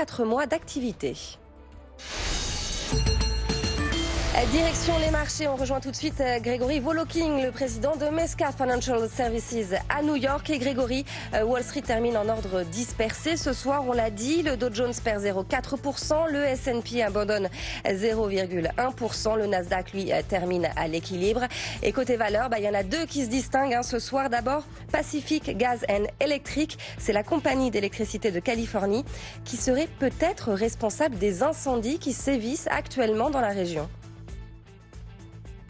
4 mois d'activité. Direction les marchés, on rejoint tout de suite Grégory Voloking, le président de Mesca Financial Services à New York. Et Grégory, Wall Street termine en ordre dispersé. Ce soir, on l'a dit, le Dow Jones perd 0,4%, le S&P abandonne 0,1%, le Nasdaq, lui, termine à l'équilibre. Et côté valeur, il y en a deux qui se distinguent ce soir. D'abord, Pacific Gas and Electric, c'est la compagnie d'électricité de Californie qui serait peut-être responsable des incendies qui sévissent actuellement dans la région.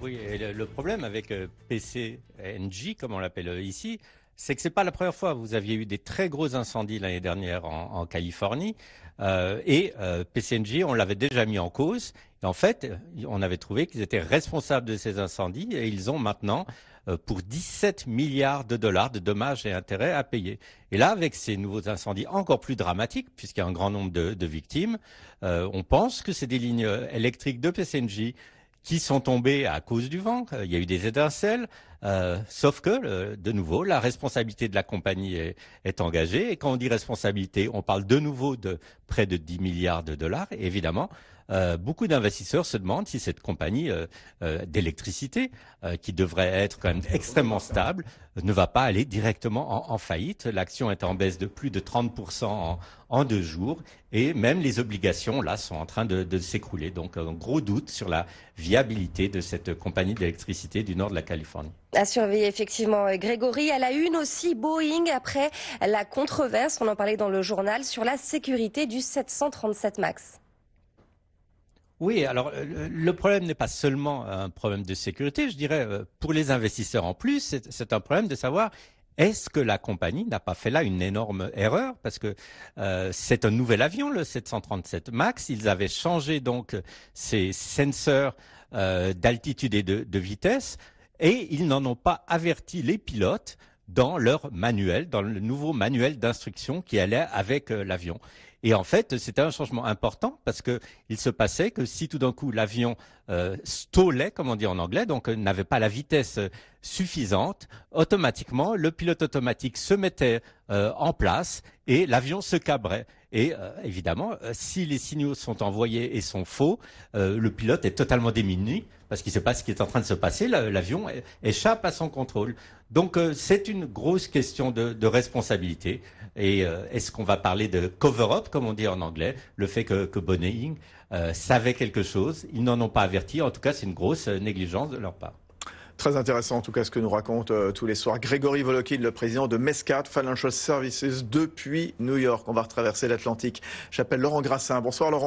Oui, et le problème avec PCNJ, comme on l'appelle ici, c'est que c'est pas la première fois. Vous aviez eu des très gros incendies l'année dernière en Californie et PCNJ, on l'avait déjà mis en cause. Et en fait, on avait trouvé qu'ils étaient responsables de ces incendies et ils ont maintenant pour 17 milliards de dollars de dommages et intérêts à payer. Et là, avec ces nouveaux incendies encore plus dramatiques, puisqu'il y a un grand nombre de victimes, on pense que c'est des lignes électriques de PCNJ qui sont tombés à cause du vent. Il y a eu des étincelles, sauf que, de nouveau, la responsabilité de la compagnie est engagée. Et quand on dit responsabilité, on parle de nouveau de près de 10 milliards de dollars. Et évidemment, beaucoup d'investisseurs se demandent si cette compagnie d'électricité, qui devrait être quand même extrêmement stable, ne va pas aller directement en faillite. L'action est en baisse de plus de 30% en 2 jours. Et même les obligations, là, sont en train de s'écrouler. Donc, un gros doute sur la viabilité de cette compagnie d'électricité du nord de la Californie. À surveiller effectivement Grégory. À la une aussi, Boeing, après la controverse, on en parlait dans le journal, sur la sécurité du 737 MAX. Oui, alors le problème n'est pas seulement un problème de sécurité, je dirais, pour les investisseurs en plus, c'est un problème de savoir est-ce que la compagnie n'a pas fait là une énorme erreur? Parce que c'est un nouvel avion, le 737 MAX. Ils avaient changé donc ces senseurs d'altitude et de vitesse et ils n'en ont pas averti les pilotes dans leur manuel, dans le nouveau manuel d'instruction qui allait avec l'avion. Et en fait, c'était un changement important parce que il se passait que si tout d'un coup l'avion stallait, comme on dit en anglais, donc n'avait pas la vitesse suffisante, automatiquement le pilote automatique se mettait en place et l'avion se cabrait. Et évidemment, si les signaux sont envoyés et sont faux, le pilote est totalement démuni parce qu'il ne sait pas ce qui est en train de se passer. L'avion échappe à son contrôle. Donc c'est une grosse question de responsabilité. Et est-ce qu'on va parler de cover-up, comme on dit en anglais, le fait que Boeing savait quelque chose, ils n'en ont pas averti. En tout cas, c'est une grosse négligence de leur part. Très intéressant en tout cas ce que nous raconte tous les soirs Grégory Voloking, le président de Mesca Financial Services depuis New York. On va retraverser l'Atlantique. J'appelle Laurent Grassin. Bonsoir Laurent.